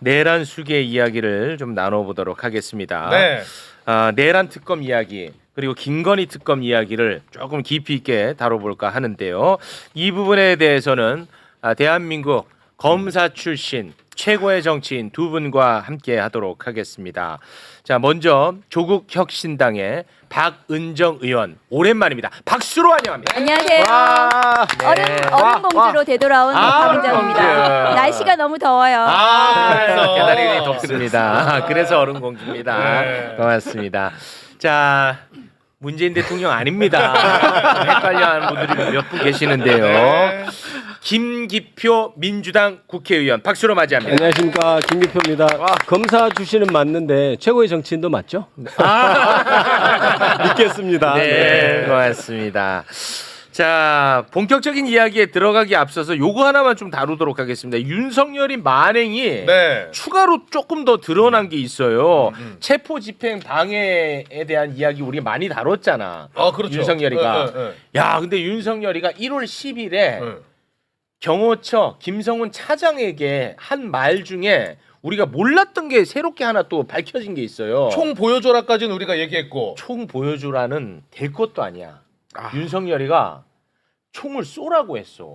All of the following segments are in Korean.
내란 수계 이야기를 좀 나눠보도록 하겠습니다. 네. 내란 특검 이야기 그리고 김건희 특검 이야기를 조금 깊이 있게 다뤄볼까 하는데요. 이 부분에 대해서는 대한민국 검사 출신 최고의 정치인 두 분과 함께 하도록 하겠습니다. 자, 먼저 조국혁신당의 박은정 의원 오랜만입니다. 박수로 환영합니다. 안녕하세요. 와, 얼음 공주로 되돌아온 박은정입니다. 날씨가 너무 더워요. 계단이 덥습니다. 그래서 얼음 공주입니다. 네. 고맙습니다. 자, 문재인 대통령 아닙니다. 헷갈려하는 분들이 몇 분 계시는데요. 네. 김기표 민주당 국회의원 박수로 맞이합니다. 안녕하십니까, 김기표입니다. 검사 출신은 맞는데 최고의 정치인도 맞죠? 믿겠습니다. 네, 고맙습니다. 자, 본격적인 이야기에 들어가기 앞서서 요거 하나만 좀 다루도록 하겠습니다. 윤석열이 만행이 네. 추가로 조금 더 드러난 게 있어요. 체포집행 방해에 대한 이야기 우리 많이 다뤘잖아. 그렇죠. 윤석열이가. 네. 야, 근데 윤석열이가 1월 10일에 경호처 김성훈 차장에게 한 말 중에 우리가 몰랐던 게 새롭게 하나 또 밝혀진 게 있어요. 총 보여줘라까지는 우리가 얘기했고. 총 보여주라는 될 것도 아니야. 윤석열이가 총을 쏘라고 했어.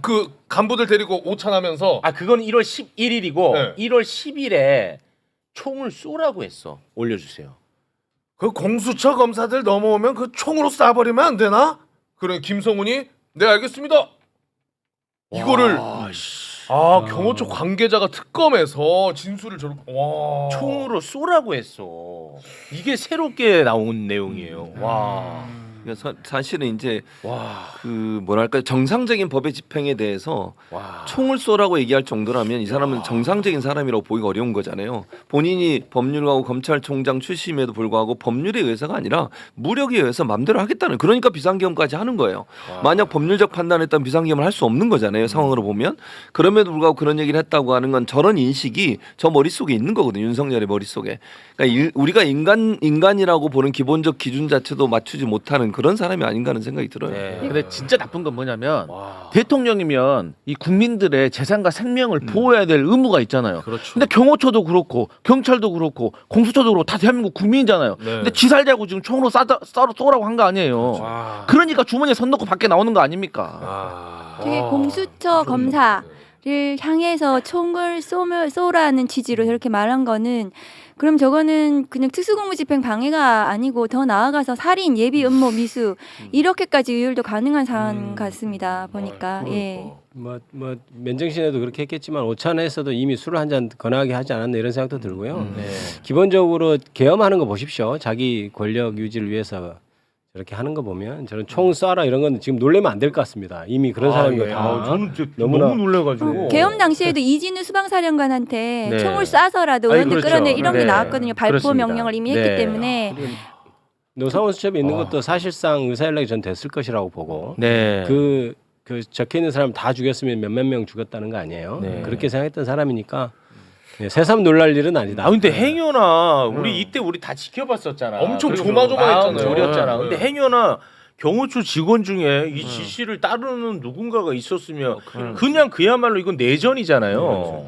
그 간부들 데리고 오찬하면서. 그건 1월 11일이고 네. 1월 10일에 총을 쏘라고 했어. 올려주세요. 그 공수처 검사들 넘어오면 그 총으로 쏴버리면 안 되나? 그래 김성훈이 네 알겠습니다. 이거를 경호처 관계자가 특검에서 진술을 저렇게 총으로 쏘라고 했어. 이게 새롭게 나온 내용이에요. 와. 사실은 이제 와. 그 뭐랄까 정상적인 법의 집행에 대해서 와. 총을 쏘라고 얘기할 정도라면 이 사람은 정상적인 사람이라고 보기가 어려운 거잖아요. 본인이 법률가고 검찰총장 출신임에도 불구하고 법률에 의해서가 아니라 무력에 의해서 마음대로 하겠다는, 그러니까 비상계엄까지 하는 거예요. 만약 법률적 판단했다면 비상계엄을 할 수 없는 거잖아요. 상황으로 보면. 그럼에도 불구하고 그런 얘기를 했다고 하는 건 저런 인식이 저 머릿속에 있는 거거든요. 윤석열의 머릿속에. 그러니까 우리가 인간이라고 보는 기본적 기준 자체도 맞추지 못하는 그런 사람이 아닌가 하는 생각이 들어요. 네. 근데 진짜 나쁜 건 뭐냐면 대통령이면 이 국민들의 재산과 생명을 보호해야 될 의무가 있잖아요. 그렇죠. 근데 경호처도 그렇고 경찰도 그렇고 공수처도 그렇고 다 대한민국 국민이잖아요. 근데 지 살자고 지금 총으로 쏘라고 한 거 아니에요. 그러니까 주머니에 손 넣고 밖에 나오는 거 아닙니까? 되게 공수처 검사를 향해서 총을 쏘라는 취지로 저렇게 말한 거는, 그럼 저거는 그냥 특수공무집행 방해가 아니고 더 나아가서 살인, 예비 음모, 미수 이렇게까지 의율도 가능한 사안 같습니다. 보니까. 예. 뭐 맨정신에도 그렇게 했겠지만 오찬에서도 이미 술을 한 잔 거나하게 하지 않았나 이런 생각도 들고요. 기본적으로 계엄하는 거 보십시오. 자기 권력 유지를 위해서 저렇게 하는 거 보면 저는 총 쏴라 이런 건 지금 놀래면 안 될 것 같습니다. 이미 그런 사람이 다 저는 너무나 너무 놀래가지고. 계엄 당시에도 이진우 수방사령관한테 네. 총을 쏴서라도 의원들 그렇죠. 끌어내 이런 게 네. 나왔거든요. 발포 그렇습니다. 명령을 이미 네. 했기 때문에. 노사원 수첩에 있는 것도 사실상 의사연락이 전 됐을 것이라고 보고 네. 그 적혀 있는 사람 다 죽였으면 몇몇 명 죽였다는 거 아니에요. 네. 그렇게 생각했던 사람이니까 새삼 놀랄 일은 아니다. 근데 행여나 우리 이때 우리 다 지켜봤었잖아. 엄청 그리고 조마조마했잖아요. 졸였잖아. 네. 근데 행여나 경호처 직원 중에 이 지시를 따르는 누군가가 있었으면 그냥 그야말로 이건 내전이잖아요.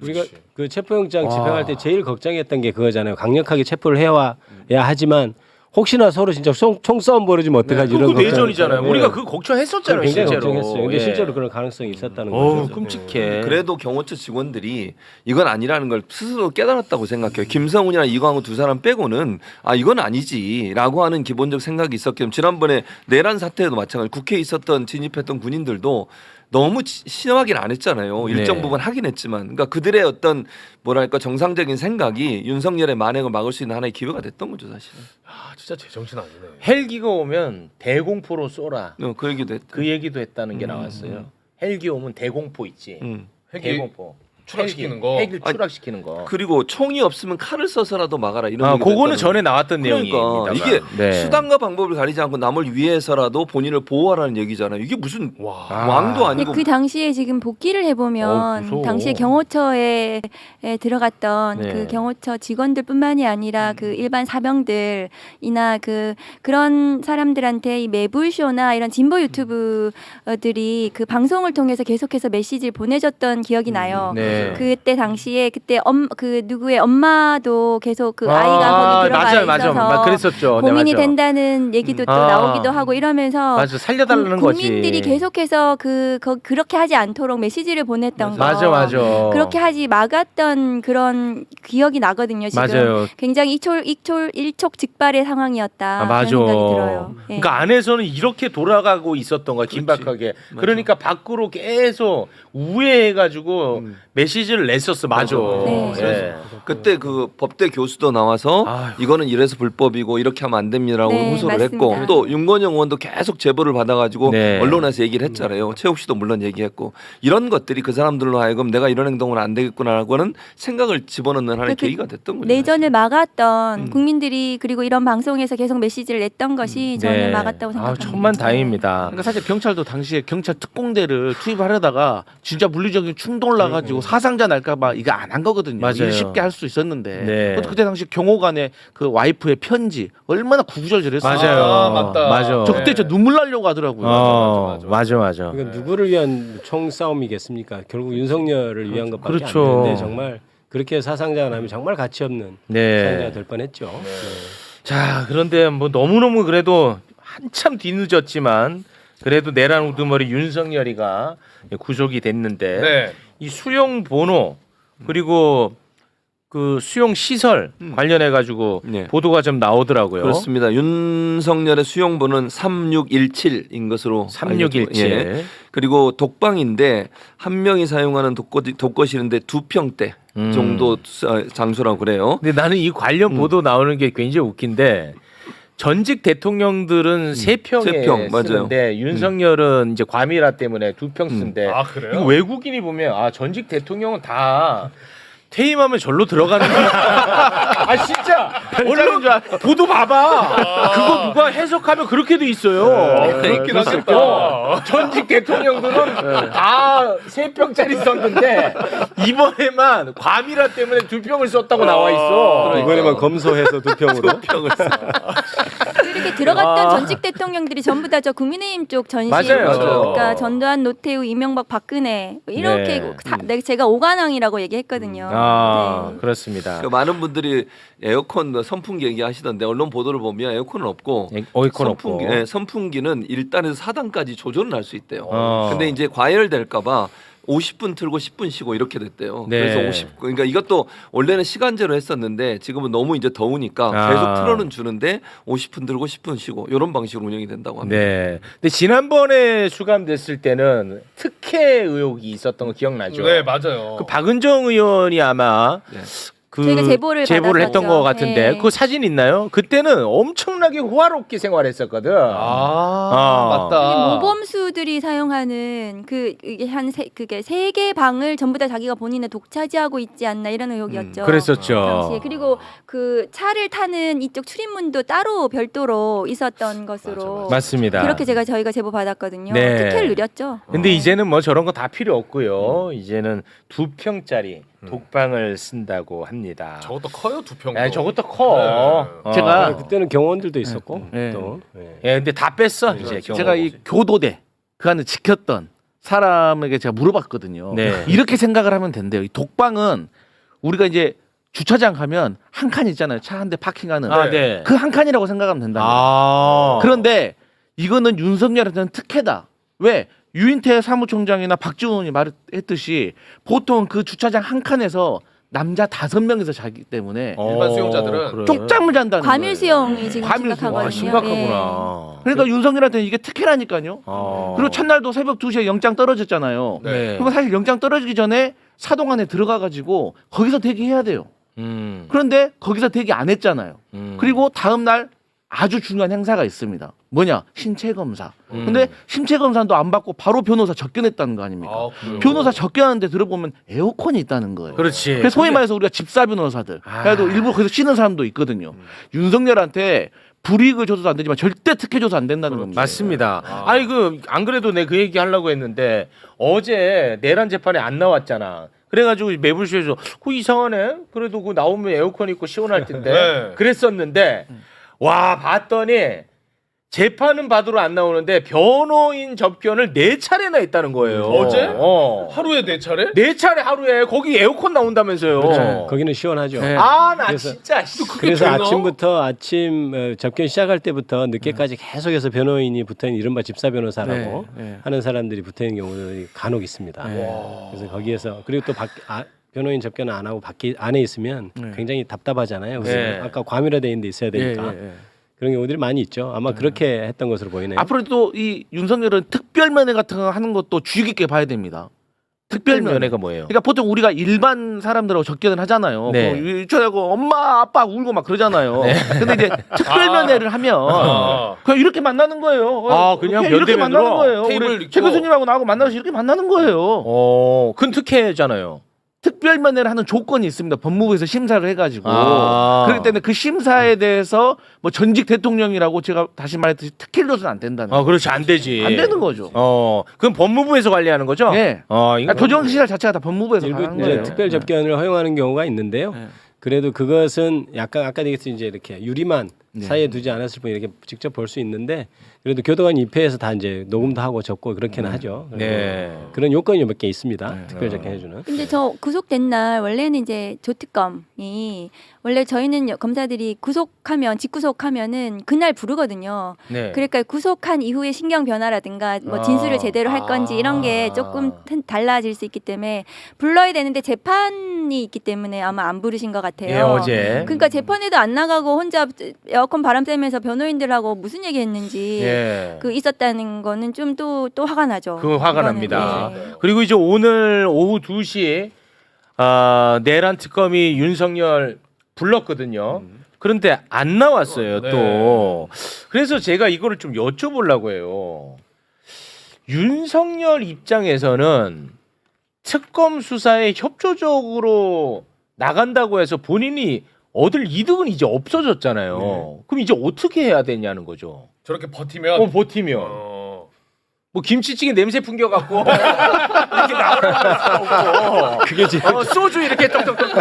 우리가 그 체포영장 집행할 때 제일 걱정했던 게 그거잖아요. 강력하게 체포를 해야 하지만 혹시나 서로 진짜 총싸움 벌어지면 어떡하지 이런 그거 걱정. 내전이잖아요. 우리가 그 걱정했었잖아요. 굉장히 실제로. 걱정했어요. 근데 예. 실제로 그런 가능성이 있었다는 어우, 거죠. 끔찍해. 그래도 경호처 직원들이 이건 아니라는 걸 스스로 깨달았다고 생각해요. 김성훈이나 이광우 두 사람 빼고는 이건 아니지라고 하는 기본적 생각이 있었기 때문에 지난번에 내란 사태에도 마찬가지 국회에 있었던 진입했던 군인들도 너무 심하긴 안 했잖아요. 일정 네. 부분 하긴 했지만, 그러니까 그들의 어떤 뭐랄까 정상적인 생각이 윤석열의 만행을 막을 수 있는 하나의 기회가 됐던 거죠, 사실은. 진짜 제정신 아니네. 헬기가 오면 대공포로 쏘라. 그 얘기도 했. 그 얘기도 했다는 게 나왔어요. 헬기 오면 대공포 있지. 헬기 대공포. 추락시키는 거. 헬기를 추락시키는 거. 그리고 총이 없으면 칼을 써서라도 막아라 이런. 얘기도 그거는 했다는 전에 나왔던 그러니까 내용입니다. 이게 네. 수단과 방법을 가리지 않고 남을 위해서라도 본인을 보호하라는 얘기잖아요. 이게 무슨 왕도 근데 아니고. 그 당시에 지금 복귀를 해보면 무서워. 당시에 경호처에 들어갔던 네. 그 경호처 직원들뿐만이 아니라 그 일반 사병들이나 그런 사람들한테 이 매불쇼나 이런 진보 유튜브들이 그 방송을 통해서 계속해서 메시지를 보내줬던 기억이 나요. 네. 네. 그때 당시에 그 누구의 엄마도 계속 그 아이가 거기 들어가 맞아요, 있어서 맞아요. 그랬었죠. 고민이 네, 맞아. 된다는 얘기도 또 나오기도 하고 이러면서 맞아, 살려달라는 거지. 국민들이 계속해서 그렇게 하지 않도록 메시지를 보냈던 거. 맞아. 그렇게 하지 막았던 그런 기억이 나거든요. 지금 맞아요. 굉장히 일촉즉발의 상황이었다. 맞아. 그런 생각이 들어요. 예. 그러니까 안에서는 이렇게 돌아가고 있었던 거야, 긴박하게. 맞아. 그러니까 밖으로 계속 우회해가지고 메시지를 냈었어. 맞아. 네. 예. 그때 그 법대 교수도 나와서 아유. 이거는 이래서 불법이고 이렇게 하면 안 됩니다라고 네, 호소를 맞습니다. 했고 또 윤건영 의원도 계속 제보를 받아가지고 네. 언론에서 얘기를 했잖아요. 최욱 씨도 물론 얘기했고 이런 것들이 그 사람들로 하여금 내가 이런 행동을 안 되겠구나라고는 생각을 집어넣는 하나의 그 계기가 됐던 거죠. 내전을 막았던 국민들이 그리고 이런 방송에서 계속 메시지를 냈던 것이 저는 막았다고 생각합니다. 천만 다행입니다. 그러니까 사실 경찰도 당시에 경찰 특공대를 투입하려다가 진짜 물리적인 충돌 나가지고 사상자 날까봐 이거 안 한 거거든요. 맞아요. 이게 쉽게 할 수 있었는데 네. 그때 당시 경호관의 그 와이프의 편지 얼마나 구구절절했어요. 맞아요. 맞다. 맞아. 저 그때 진짜 눈물 나려고 하더라고요. 맞아. 그러니까 누구를 위한 총싸움이겠습니까? 결국 윤석열을 위한 것밖에 그렇죠. 안 되는데 정말 그렇게 사상자가 나면 정말 가치 없는 사상자가 네. 될 뻔했죠. 네. 자, 그런데 뭐 너무너무 그래도 한참 뒤늦었지만 그래도 내란 우두머리 윤석열이가 구속이 됐는데 네. 이 수용 번호 그리고 그 수용 시설 관련해 가지고 네. 보도가 좀 나오더라고요. 그렇습니다. 윤석열의 수용번호는 3617인 것으로 3617. 알려져- 예. 그리고 독방인데 한 명이 사용하는 독거실인데 2평대 정도 장소라고 그래요. 근데 나는 이 관련 보도 나오는 게 굉장히 웃긴데 전직 대통령들은 세 평에 세 평, 맞아요. 쓰는데 윤석열은 이제 과밀화 때문에 2평 쓴대. 아, 그래요? 이거 외국인이 보면 전직 대통령은 다 퇴임하면 절로 들어가는 거야. 진짜 언론 보도 봐봐. 그거 누가 해석하면 그렇게 돼 있어요. 그렇긴 하겠다. 전직 대통령들은 다 3평짜리 썼는데 이번에만 과밀화 때문에 2평을 썼다고 나와 있어. 이번에만 검소해서 2평으로. 이렇게 들어갔던 전직 대통령들이 전부 다 저 국민의힘 쪽 전신. 맞아요. 그러니까 전두환, 노태우, 이명박, 박근혜 이렇게 제가 오관왕이라고 얘기했거든요. 네. 그렇습니다. 그 많은 분들이 에어컨 선풍기 얘기하시던데 언론 보도를 보면 에어컨은 없고 에어컨 선풍기, 없고. 예, 선풍기는 1단에서 4단까지 조절을 할 수 있대요. 어. 근데 이제 과열될까봐 50분 틀고 10분 쉬고 이렇게 됐대요. 네. 그래서 50. 그러니까 이것도 원래는 시간제로 했었는데 지금은 너무 이제 더우니까 아. 계속 틀어는 주는데 50분 들고 10분 쉬고 이런 방식으로 운영이 된다고 합니다. 네. 근데 지난번에 수감됐을 때는 특혜 의혹이 있었던 거 기억나죠? 네, 맞아요. 그 박은정 의원이 아마 네. 그 저희가 제보를 했던 받았었죠. 것 같은데 네. 그 사진 있나요? 그때는 엄청나게 호화롭게 생활했었거든. 맞다. 모범수들이 사용하는 그게 세 개 방을 전부 다 자기가 본인의 독차지하고 있지 않나 이런 의혹이었죠. 그랬었죠. 당시에. 그리고 그 차를 타는 이쪽 출입문도 따로 별도로 있었던 것으로 맞습니다. 그렇게 저희가 제보 받았거든요. 네. 특혜를 누렸죠. 근데 이제는 뭐 저런 거 다 필요 없고요. 이제는 2평짜리 독방을 쓴다고 합니다. 저것도 커요, 2평. 야, 저것도 커. 네. 제가 그때는 경호원들도 있었고 네. 또. 네. 예, 근데 다 뺐어 이제. 제가 이 교도대 그 안에 지켰던 사람에게 제가 물어봤거든요. 네. 이렇게 생각을 하면 된대요. 이 독방은 우리가 이제 주차장 가면 한 칸 있잖아요. 차 한 대 파킹하는 네. 그 한 칸이라고 생각하면 된다. 아. 그런데 이거는 윤석열한테는 특혜다. 왜? 유인태 사무총장이나 박지원이 말했듯이 보통 그 주차장 한 칸에서 남자 5명이서 자기 때문에 일반 수용자들은 그래. 쪽잠을 잔다는 과밀 거예요. 수용이 지금 과밀 수용. 심각하거든요. 아, 심각하구나. 그러니까 윤석열한테는 이게 특혜라니까요. 어. 그리고 첫날도 새벽 2시에 영장 떨어졌잖아요. 네. 그러면 사실 영장 떨어지기 전에 사동 안에 들어가 가지고 거기서 대기해야 돼요. 그런데 거기서 대기 안 했잖아요. 그리고 다음 날 아주 중요한 행사가 있습니다. 뭐냐? 신체 검사. 근데 신체 검사도 안 받고 바로 변호사 접견했다는 거 아닙니까? 아, 그래요? 변호사 접견하는데 들어보면 에어컨이 있다는 거예요. 그렇지. 그래서 소위 말해서 우리가 집사 변호사들, 그래도 일부러 거기서 쉬는 사람도 있거든요. 윤석열한테 불이익을 줘도 안 되지만 절대 특혜 줘서 안 된다는 겁니다. 맞습니다. 아니 그 안 그래도 내 그 얘기 하려고 했는데 어제 내란 재판에 안 나왔잖아. 그래가지고 매불쇼에서 그 이상하네. 그래도 그 나오면 에어컨 있고 시원할 텐데. 네. 그랬었는데 와 봤더니 재판은 받으러 안 나오는데 변호인 접견을 4차례나 했다는 거예요. 어제? 어. 하루에 4차례? 4차례 하루에 거기 에어컨 나온다면서요. 그렇죠. 거기는 시원하죠. 네. 아, 나 그래서- 진짜. 그래서 되나? 아침부터 접견 시작할 때부터 늦게까지 계속해서 변호인이 붙어있는 이른바 집사 변호사라고 네. 하는 사람들이 붙어있는 경우들이 간혹 있습니다. 그래서 거기에서 그리고 또 변호인 접견을 안 하고 밖에 안에 있으면 굉장히 답답하잖아요. 그래서 네. 아까 과밀화돼 있는 데 있어야 되니까 그런 경우들이 많이 있죠. 아마 그렇게 했던 것으로 보이네요. 앞으로 또 이 윤석열은 특별면회 같은 거 하는 것도 주의 깊게 봐야 됩니다. 특별면회. 면회가 뭐예요? 그러니까 보통 우리가 일반 사람들하고 접견을 하잖아요. 네. 유치하고 엄마 아빠 울고 막 그러잖아요. 근데 이제 특별면회를 하면 그냥 이렇게 만나는 거예요. 아, 그냥 이렇게 면대면으로? 만나는 거예요. 테이블 우리 있고. 최 교수님하고 나하고 만나서 이렇게 만나는 거예요. 그건 특혜잖아요. 특별면회를 하는 조건이 있습니다. 법무부에서 심사를 해가지고 아. 그렇기 때문에 그 심사에 대해서 뭐 전직 대통령이라고 제가 다시 말했듯이 특혜를 줘서는 안 된다는 거예요. 그렇지, 안 되지. 안 되는 거죠. 그럼 법무부에서 관리하는 거죠? 예. 이거 도정시설 자체가 다 법무부에서 일부 하는 이제 거예요. 특별 접견을 허용하는 경우가 있는데요. 네. 그래도 그것은 약간 아까 얘기했듯이 이제 이렇게 유리만 네. 사이에 두지 않았을 뿐 이렇게 직접 볼 수 있는데 그래도 교도관 입회해서 다 이제 녹음도 하고 적고 그렇게는 하죠. 네. 그런 요건이 몇 개 있습니다. 특별 접견해주는. 근데 저 구속된 날 원래는 이제 조특검이 원래 저희는 검사들이 구속하면 직구속하면은 그날 부르거든요. 네. 그러니까 구속한 이후에 신경 변화라든가 뭐 진술을 제대로 할 건지 이런 게 조금 달라질 수 있기 때문에 불러야 되는데 재판이 있기 때문에 아마 안 부르신 것 같아요. 예, 어제. 그러니까 재판에도 안 나가고 혼자 에어컨 바람 쐬면서 변호인들하고 무슨 얘기했는지 예. 그 있었다는 거는 좀 또 화가 나죠. 그거 화가 그거는. 납니다. 네. 그리고 이제 오늘 오후 2시 내란 특검이 윤석열 불렀거든요. 그런데 안 나왔어요. 네. 또 그래서 제가 이거를 좀 여쭤보려고 해요. 윤석열 입장에서는 특검 수사에 협조적으로 나간다고 해서 본인이 얻을 이득은 이제 없어졌잖아요. 그럼 이제 어떻게 해야 되냐는 거죠. 저렇게 버티면 버티면. 뭐 김치찌개 냄새 풍겨갖고 이렇게 나오라고 그게 지금 소주 이렇게 떡떡떡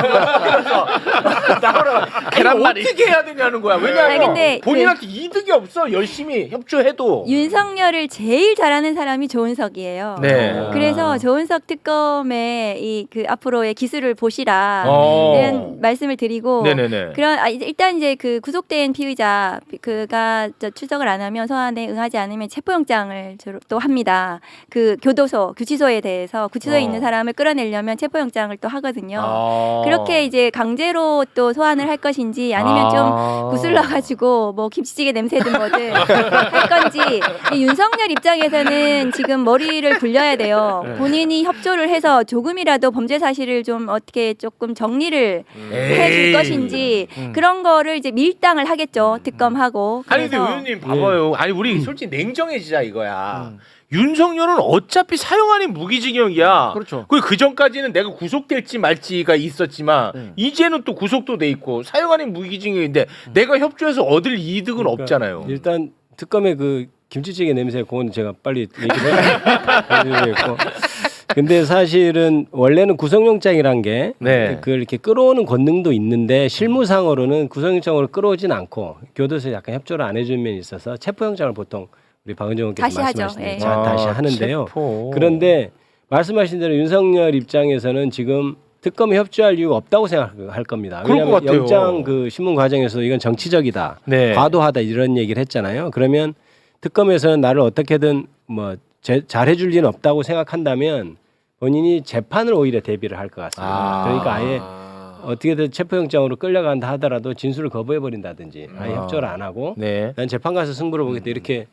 나오라 계란말이 어떻게 해야 되냐는 거야. 왜냐하면 아니, 근데 본인한테 이득이 없어. 열심히 협조해도. 윤석열을 제일 잘하는 사람이 조은석이에요. 네. 그래서 조은석 특검의 이 그 앞으로의 기술을 보시라 이런 말씀을 드리고 네네네. 일단 이제 그 구속된 피의자 그가 출석을 안 하면 소환에 응하지 않으면 체포영장을 또 합니다. 그 구치소에 대해서 구치소에 있는 사람을 끌어내려면 체포영장을 또 하거든요. 그렇게 이제 강제로 또 소환을 할 것인지 아니면 좀 구슬러 가지고 뭐 김치찌개 냄새든 뭐든 할 건지 이 윤석열 입장에서는 지금 머리를 굴려야 돼요. 본인이 협조를 해서 조금이라도 범죄 사실을 좀 어떻게 조금 정리를 해줄 것인지 그런 거를 이제 밀당을 하겠죠. 특검하고. 아니 근데 그래서 의원님 봐봐요. 아니 우리 솔직히 냉정해지자 이거야. 윤석열은 어차피 사형 아닌 무기징역이야. 그렇죠. 그리고 그 전까지는 내가 구속될지 말지가 있었지만 이제는 또 구속도 돼 있고 사형 아닌 무기징역인데 내가 협조해서 얻을 이득은 그러니까 없잖아요. 일단 특검의 그 김치찌개 냄새 그건 제가 빨리 얘기를 해드리겠고. 근데 사실은 원래는 구속영장이란 게 네. 그걸 이렇게 끌어오는 권능도 있는데 실무상으로는 구속영장으로 끌어오진 않고 교도소에 약간 협조를 안 해주는 면이 있어서 체포영장을 보통 우리 박은정 의원께서 다시 하죠. 말씀하신 대로 예. 다시 하는데요. 체포. 그런데 말씀하신 대로 윤석열 입장에서는 지금 특검에 협조할 이유가 없다고 생각할 겁니다. 그럴 것 왜냐하면 같아요. 영장 그 신문 과정에서 이건 정치적이다, 네. 과도하다 이런 얘기를 했잖아요. 그러면 특검에서는 나를 어떻게든 뭐 잘해줄 리는 없다고 생각한다면 본인이 재판을 오히려 대비를 할 것 같습니다. 그러니까 아예 어떻게든 체포영장으로 끌려간다 하더라도 진술을 거부해버린다든지 아예 협조를 안 하고 네. 난 재판 가서 승부를 보겠다 이렇게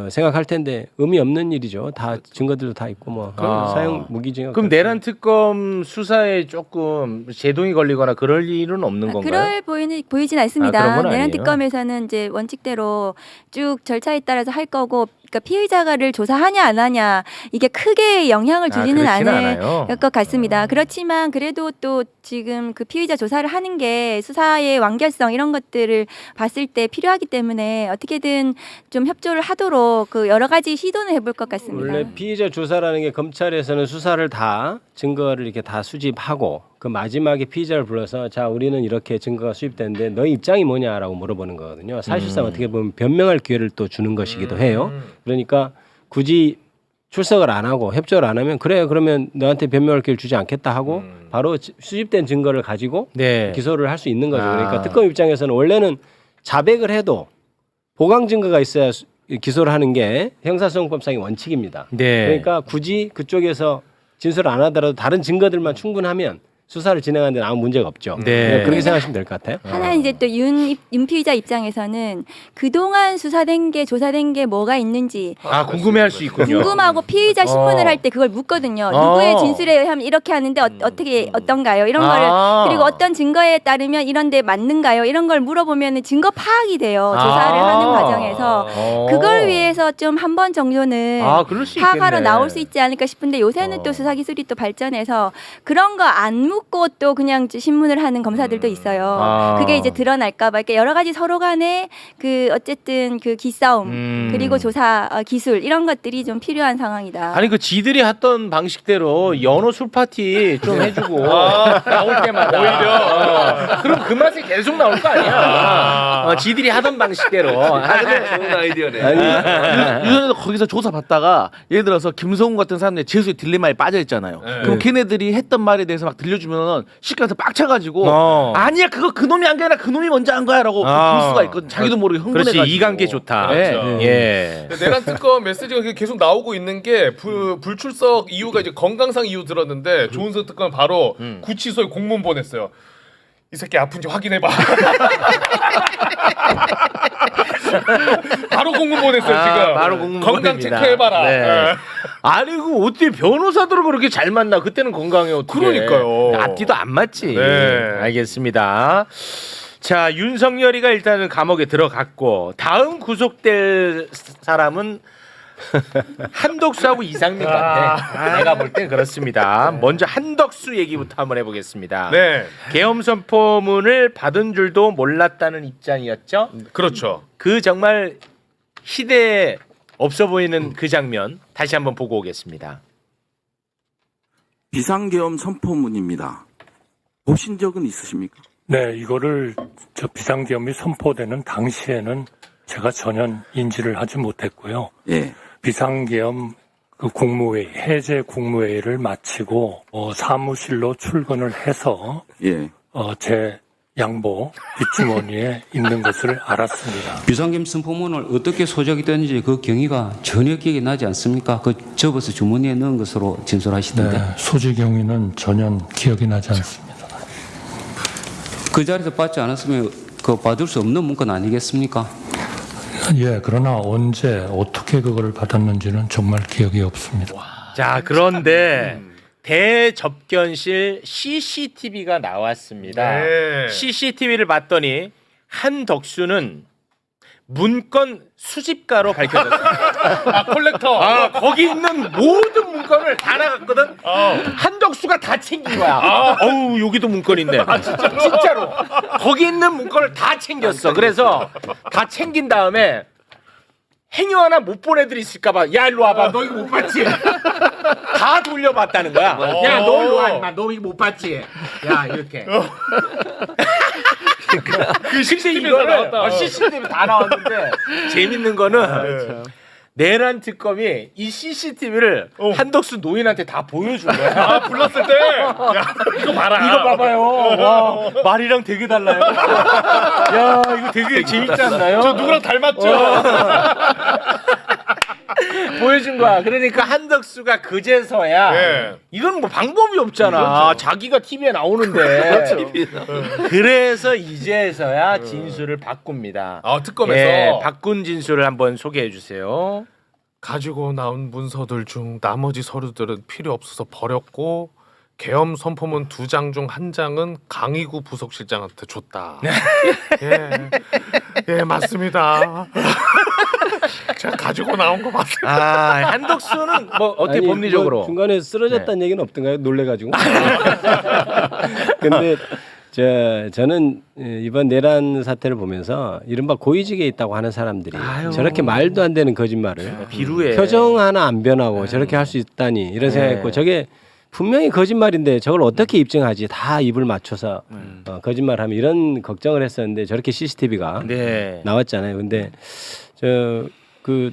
생각할 텐데 의미 없는 일이죠. 다 증거들도 다 있고 뭐 사형 무기징역. 그럼 내란 특검 수사에 조금 제동이 걸리거나 그럴 일은 없는 건가요? 보이진 아, 않습니다. 그런 건 내란 아니에요? 특검에서는 이제 원칙대로 쭉 절차에 따라서 할 거고, 그러니까 피의자를 조사하냐 안 하냐 이게 크게 영향을 주지는 그렇지는 않을 않아요. 것 같습니다. 그렇지만 그래도 또 지금 그 피의자 조사를 하는 게 수사의 완결성 이런 것들을 봤을 때 필요하기 때문에 어떻게든 좀 협조를 하도록 그 여러 가지 시도는 해볼 것 같습니다. 원래 피의자 조사라는 게 검찰에서는 수사를 다 증거를 이렇게 다 수집하고 그 마지막에 피의자를 불러서 자 우리는 이렇게 증거가 수집됐는데 너희 입장이 뭐냐라고 물어보는 거거든요. 사실상 어떻게 보면 변명할 기회를 또 주는 것이기도 해요. 그러니까 굳이 출석을 안 하고 협조를 안 하면 그래 그러면 너한테 변명할 기회를 주지 않겠다 하고 바로 수집된 증거를 가지고 네. 기소를 할 수 있는 거죠. 아. 그러니까 특검 입장에서는 원래는 자백을 해도 보강 증거가 있어야 기소를 하는 게 형사소송법상의 원칙입니다. 네. 그러니까 굳이 그쪽에서 진술을 안 하더라도 다른 증거들만 충분하면 수사를 진행하는 데는 아무 문제가 없죠. 네. 그렇게 생각하시면 될 것 같아요. 하나 이제 또 윤 피의자 입장에서는 그동안 수사된 게 조사된 게 뭐가 있는지 아 궁금해할 수 있군요. 궁금하고 피의자 신문을 할 때 그걸 묻거든요. 누구의 진술에 의하면 이렇게 하는데 어떻게 어떤가요? 이런 거를 그리고 어떤 증거에 따르면 이런데 맞는가요? 이런 걸 물어보면 증거 파악이 돼요. 조사를 하는 과정에서 그걸 위해서 좀 한 번 정도는 그럴 수 파악하러 있겠네. 나올 수 있지 않을까 싶은데 요새는 또 수사 기술이 또 발전해서 그런 거 안 묻고 또 그냥 신문을 하는 검사들도 있어요. 그게 이제 드러날까봐 이렇게 여러 가지 서로 간에 그 어쨌든 그 기싸움 그리고 조사 기술 이런 것들이 좀 필요한 상황이다. 아니 그 지들이 했던 방식대로 연어 술 파티 좀 해주고 나올 때마다 오히려 그럼 그 맛이 계속 나올 거 아니야. 지들이 하던 방식대로. 좋은 아이디어네. 유전에도 거기서 조사 받다가 예를 들어서 김성훈 같은 사람들이 재수의 딜레마에 빠져 있잖아요. 그럼 걔네들이 했던 말에 대해서 막 들려주면 시간에서 빡쳐가지고 아니야 그거 그놈이 한 게 아니라 그놈이 먼저 한 거야라고 볼 수가 있거든. 자기도 모르게 흥분해가지고. 그렇지 이관계 좋다. 그렇죠. 예. 내란 특검 메시지가 계속 나오고 있는 게 불출석 이유가 이제 건강상 이유 들었는데 조은석 특검은 바로 구치소에 공문 보냈어요. 이 새끼 아픈지 확인해봐. 바로 공문 보냈어요 지금. 바로 공문 건강 보냅니다. 체크해봐라. 네. 네. 아니 그 어떻게 변호사들을 그렇게 잘 만나? 그때는 건강해 어떻게? 그러니까요. 앞뒤도 안 맞지. 네. 알겠습니다. 자 윤석열이가 일단은 감옥에 들어갔고 다음 구속될 사람은 한덕수하고 이상민 같아. 내가 볼 땐 그렇습니다. 먼저 한덕수 얘기부터 한번 해보겠습니다. 네. 계엄 선포문을 받은 줄도 몰랐다는 입장이었죠. 그렇죠. 그 정말 시대에 없어 보이는 그 장면 다시 한번 보고 오겠습니다. 비상계엄 선포문입니다. 보신 적은 있으십니까? 네, 이거를 저 비상계엄이 선포되는 당시에는 제가 전혀 인지를 하지 못했고요. 예. 비상계엄 그 국무회의, 해제 국무회의를 마치고 사무실로 출근을 해서 예. 제 양복 뒷주머니에 있는 것을 알았습니다. 비상계엄 선포문을 어떻게 소작이 됐는지 그 경위가 전혀 기억이 나지 않습니까? 그 접어서 주머니에 넣은 것으로 진술하시던데. 네, 소지 경위는 전혀 기억이 나지 않습니다. 그 자리에서 받지 않았으면 그 받을 수 없는 문건 아니겠습니까? 예, 그러나 언제 어떻게 그걸 받았는지는 정말 기억이 없습니다. 자 그런데 대접견실 CCTV가 나왔습니다. 네. CCTV를 봤더니 한덕수는 문건 수집가로 밝혀졌습니다. 콜렉터. 거기 있는 모든 문건을 다 나갔거든. 한덕수가 다 챙긴 거야. 어우 여기도 문건 있네. 진짜로. 거기 있는 문건을 다 챙겼어. 그래서 다 챙긴 다음에 행여 하나 못 본 애들이 있을까봐 야 일로 와봐 너 이거 못 봤지? 다 돌려봤다는 거야. 야 너 일로 와 임마 너 이거 못 봤지? 야 이렇게. 그 CCTV 다 나왔다. CCTV 다 나왔는데 재밌는 거는 내란 특검이 이 CCTV를 한덕수 노인한테 다 보여준 거야. 불렀을 때. 야, 이거 봐라. 이거 봐봐요. 와, 말이랑 되게 달라요. 야, 이거 되게 재밌지 않나요? 저 누구랑 닮았죠? 보여준 거야. 그러니까 한덕수가 그제서야 네. 이건 뭐 방법이 없잖아. 자기가 TV에 나오는데. 그래서 이제서야 진술을 바꿉니다. 특검에서 예, 바꾼 진술을 한번 소개해 주세요. 가지고 나온 문서들 중 나머지 서류들은 필요 없어서 버렸고 계엄 선포문 2장 중 1장은 강희구 부속실장한테 줬다. 예, 맞습니다. 제가 가지고 나온 거 맞습니다. 한덕수는 뭐 어떻게 아니, 법리적으로 뭐 중간에 쓰러졌다는 얘기는 없던가요? 놀래가지고. 근데 저는 이번 내란 사태를 보면서 이른바 고위직에 있다고 하는 사람들이 저렇게 말도 안 되는 거짓말을 비루해. 표정 하나 안 변하고 저렇게 할 수 있다니 이런 생각했고 저게 분명히 거짓말인데 저걸 어떻게 입증하지? 다 입을 맞춰서 거짓말하면 이런 걱정을 했었는데 저렇게 CCTV가 네. 나왔잖아요. 근데 저 그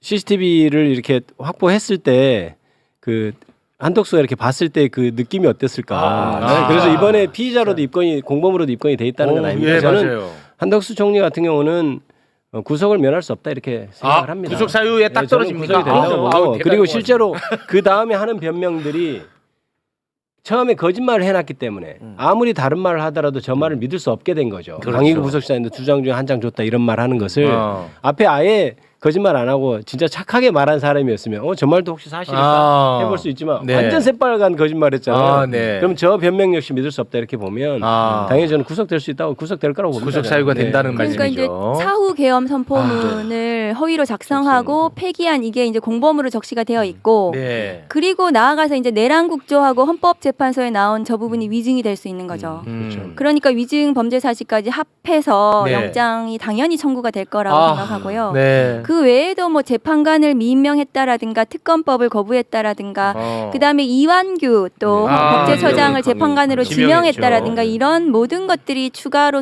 CCTV를 이렇게 확보했을 때 그 한덕수가 이렇게 봤을 때 그 느낌이 어땠을까? 아. 그래서 이번에 피의자로도 입건이 공범으로도 입건이 돼 있다는 건 아닙니까? 예, 저는 맞아요. 한덕수 총리 같은 경우는 구속을 면할 수 없다 이렇게 생각을 합니다. 구속 사유에 딱 네, 저는 떨어집니까? 구속이 된다고 아우, 보고 아우, 대단한 그리고 것 실제로 그 다음에 하는 변명들이 처음에 거짓말을 해놨기 때문에 아무리 다른 말을 하더라도 저 말을 믿을 수 없게 된 거죠. 그렇죠. 강의구 구속시사인데 2장 중에 1장 줬다 이런 말 하는 것을 어. 앞에 아예 거짓말 안 하고 진짜 착하게 말한 사람이었으면 저 말도 혹시 사실일까 해볼 수 있지만 네. 완전 새빨간 거짓말했잖아요. 아, 네. 그럼 저 변명 역시 믿을 수 없다 이렇게 보면 당연히 저는 구속될 수 있다고 구속될 거라고 봅니다. 구속 사유가 네. 된다는 그러니까 말씀이죠. 이제 사후 계엄 선포문을 허위로 작성하고 폐기한 이게 이제 공범으로 적시가 되어 있고 네. 그리고 나아가서 이제 내란국조하고 헌법재판소에 나온 저 부분이 위증이 될 수 있는 거죠. 그렇죠. 그러니까 위증 범죄 사실까지 합해서 네. 영장이 당연히 청구가 될 거라고 생각하고요. 네. 그 외에도 뭐 재판관을 미임명했다라든가 특검법을 거부했다라든가 그다음에 이완규 또 법제처장을 재판관으로 지명했다라든가 이런 모든 것들이 추가로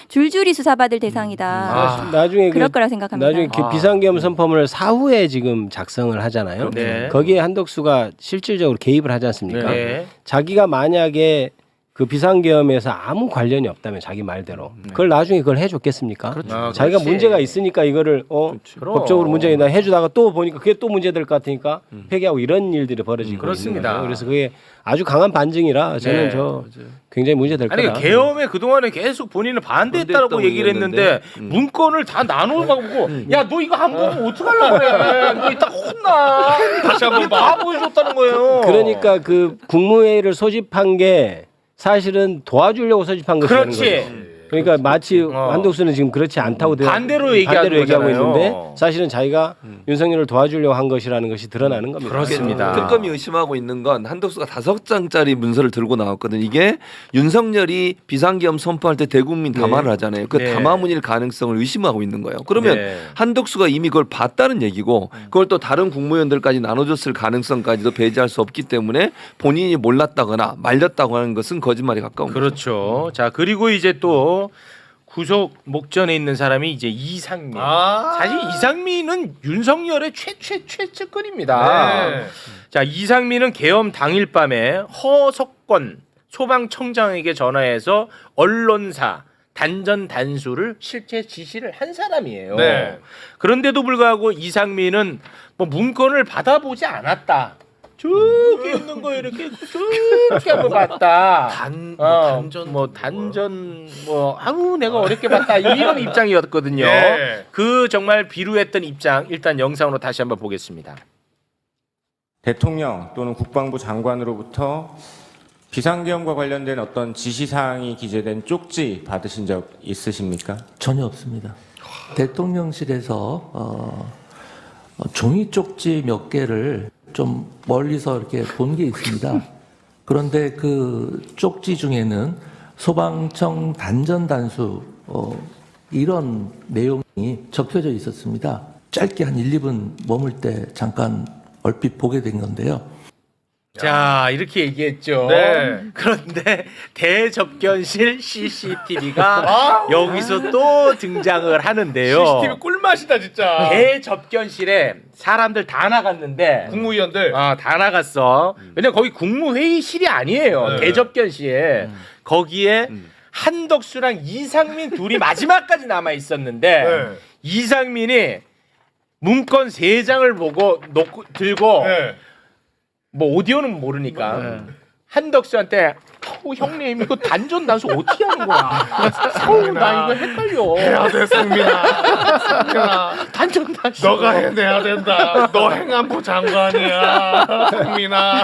줄줄이 수사받을 대상이다. 나중에 그럴 거라 생각합니다. 나중에 비상계엄 선포문을 사후에 지금 작성을 하잖아요. 네. 거기에 한덕수가 실질적으로 개입을 하지 않습니까? 네. 자기가 만약에 그 비상계엄에서 아무 관련이 없다면 자기 말대로 그걸 나중에 그걸 해줬겠습니까? 그렇죠. 자기가 그렇지. 문제가 있으니까 이거를 그럼. 법적으로 문제가 있나 해주다가 또 보니까 그게 또 문제될 것 같으니까 폐기하고 이런 일들이 벌어지고 그렇습니다. 있는 거예요. 그래서 그게 아주 강한 반증이라 저는 네. 저 굉장히 문제될 아니 거다. 계엄에 그동안에 계속 본인은 반대했다라고 반대했다고 얘기를 했는데 문건을 다 나눠가고 야 너 이거 안 보면 어떡하려고 그래 너 이따 혼나 다시 한번 다 보여줬다는 거예요. 그러니까 그 국무회의를 소집한 게 사실은 도와주려고 소집한 것이라는 그렇지. 거죠. 그러니까 마치 한덕수는 지금 그렇지 않다고 반대로 얘기하고 있는데 사실은 자기가 윤석열을 도와주려고 한 것이라는 것이 드러나는 겁니다. 그렇습니다. 특검이 의심하고 있는 건 한덕수가 5장짜리 문서를 들고 나왔거든. 이게 윤석열이 비상계엄 선포할 때 대국민 담화를 하잖아요. 그 네. 담화문일 가능성을 의심하고 있는 거예요. 그러면 네. 한덕수가 이미 그걸 봤다는 얘기고 그걸 또 다른 국무위원들까지 나눠줬을 가능성까지도 배제할 수 없기 때문에 본인이 몰랐다거나 말렸다고 하는 것은 거짓말에 가까운 거죠. 그렇죠. 자 그리고 이제 또 구속 목전에 있는 사람이 이제 이상민. 사실 이상민은 윤석열의 최측근입니다. 네. 자 이상민은 계엄 당일 밤에 허석권 소방청장에게 전화해서 언론사 단전 단수를 실제 지시를 한 사람이에요. 네. 그런데도 불구하고 이상민은 뭐 문건을 받아보지 않았다. 저기 있는 거 이렇게 한번 봤다. 단전 아우 내가 어렵게 봤다 이런 입장이었거든요. 네. 그 정말 비루했던 입장 일단 영상으로 다시 한번 보겠습니다. 대통령 또는 국방부 장관으로부터 비상계엄과 관련된 어떤 지시사항이 기재된 쪽지 받으신 적 있으십니까? 전혀 없습니다. 대통령실에서 종이 쪽지 몇 개를 좀 멀리서 이렇게 본 게 있습니다. 그런데 그 쪽지 중에는 소방청 단전 단수 이런 내용이 적혀져 있었습니다. 짧게 한 1, 2분 머물 때 잠깐 얼핏 보게 된 건데요. 자 이렇게 얘기했죠. 네. 그런데 대접견실 CCTV가 여기서 또 등장을 하는데요. CCTV 꿀맛이다 진짜. 대접견실에 사람들 다 나갔는데 국무위원들. 다 나갔어. 왜냐면 거기 국무회의실이 아니에요. 네. 대접견실. 거기에 한덕수랑 이상민 둘이 마지막까지 남아 있었는데 네. 이상민이 문건 3장을 보고 들고 네. 뭐 오디오는 모르니까 한덕수한테 형님 이거 단전 단수 어떻게 하는 거야? 나 이거 헷갈려. 해야 돼 상민아. 단전 단수. 너가 해내야 된다. 너 행안부 장관이야, 상민아.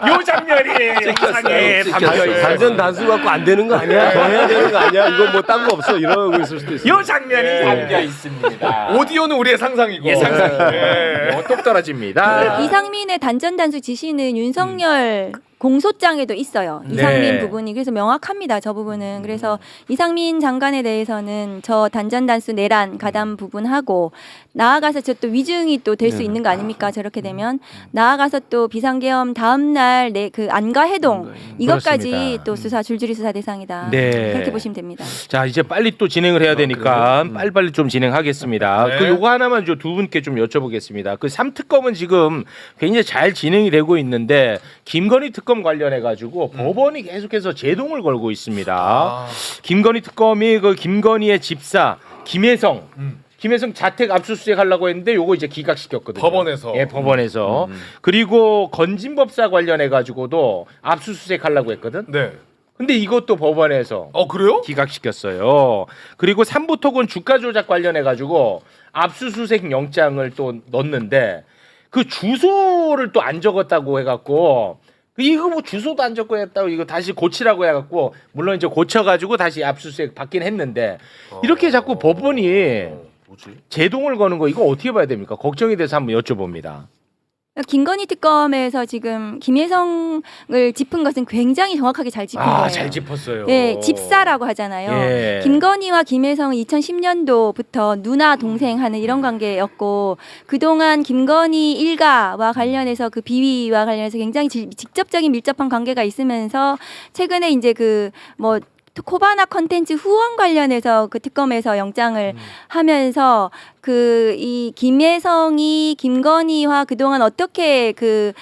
요 장면이 이상해. 담겨 있어요. 단전 단수 갖고 안 되는 거 아니야? 더 해야 되는 거 아니야? 이거 뭐 딴 거 없어 이러고 있을 수도 있어. 요 장면이 담겨 있습니다. 오디오는 우리의 상상이고. 예, 상상이고. 네. 똑 떨어집니다. 이상민의 단전 단수 지시는 윤석열 공소장에도 있어요. 네. 이상민 부분이. 그래서 명확합니다. 저 부분은. 그래서 이상민 장관에 대해서는 저 단전 단수 내란 가담 부분하고 나아가서 저 또 위증이 또 될 수 있는 거 아닙니까? 저렇게 되면 나아가서 또 비상계엄 다음 날 그 안가 해동 이것까지 그렇습니다. 또 수사 줄줄이 수사 대상이다. 네. 그렇게 보시면 됩니다. 자 이제 빨리 또 진행을 해야 되니까 빨리빨리 좀 진행하겠습니다. 네. 그 요거 하나만 두 분께 좀 여쭤보겠습니다. 그 3특검은 지금 굉장히 잘 진행이 되고 있는데 김건희 특검 관련해 가지고 법원이 계속해서 제동을 걸고 있습니다. 김건희 특검이 그 김건희의 집사 김혜성 김혜성 자택 압수수색 하려고 했는데 요거 이제 기각시켰거든요. 법원에서. 예, 법원에서. 그리고 건진법사 관련해 가지고도 압수수색 하려고 했거든. 네. 근데 이것도 법원에서 그래요? 기각시켰어요. 그리고 삼부토건 주가 조작 관련해 가지고 압수수색 영장을 또 넣었는데 그 주소를 또 안 적었다고 해갖고 이거 뭐 주소도 안 적고 했다고 이거 다시 고치라고 해갖고 물론 이제 고쳐가지고 다시 압수수색 받긴 했는데 이렇게 자꾸 법원이 제동을 거는 거 이거 어떻게 봐야 됩니까? 걱정이 돼서 한번 여쭤봅니다. 김건희 특검에서 지금 김혜성을 짚은 것은 굉장히 정확하게 잘 짚은 거예요. 잘 짚었어요. 네, 집사라고 하잖아요. 예. 김건희와 김혜성은 2010년도부터 누나 동생 하는 이런 관계였고 그동안 김건희 일가와 관련해서 그 비위와 관련해서 굉장히 직접적인 밀접한 관계가 있으면서 최근에 이제 그 뭐 코바나 컨텐츠 후원 관련해서 그 특검에서 영장을 하면서 그 이 김혜성이 김건희와 그동안 어떻게 그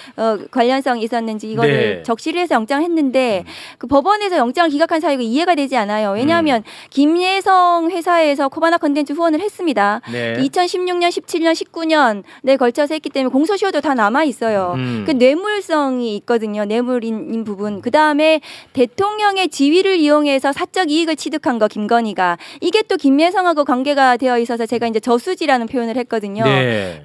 관련성이 있었는지 이거를 네. 적시를 해서 영장했는데 그 법원에서 영장을 기각한 사유가 이해가 되지 않아요. 왜냐하면 김혜성 회사에서 코바나 컨텐츠 후원을 했습니다. 네. 2016년, 17년, 19년에 걸쳐서 했기 때문에 공소시효도 다 남아 있어요. 그 뇌물성이 있거든요. 뇌물인 부분. 그 다음에 대통령의 지위를 이용해서 사적 이익을 취득한 거 김건희가 이게 또 김혜성하고 관계가 되어 있어서 제가 이제 저수지라는 표현을 했거든요. 네.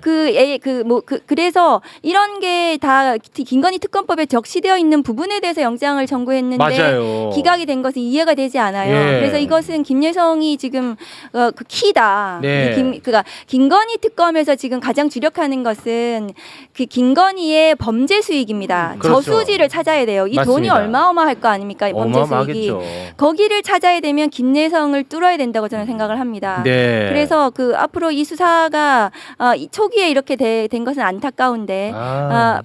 그래서 이런 게 다 김건희 특검법에 적시되어 있는 부분에 대해서 영장을 청구했는데 맞아요. 기각이 된 것은 이해가 되지 않아요. 예. 그래서 이것은 김혜성이 지금 그 키다. 네. 그러니까 김건희 특검에서 지금 가장 주력하는 것은 그 김건희의 범죄 수익입니다. 그렇죠. 저수지를 찾아야 돼요. 이 돈이 맞습니다. 어마어마할 거 아닙니까? 이 범죄 수익이. 어마어마하겠죠. 거기를 찾아야 되면 김혜성을 뚫어야 된다고 저는 생각을 합니다. 네. 그래서 그 앞으로 이 수사가 이 초기에 이렇게 된 것은 안타까운데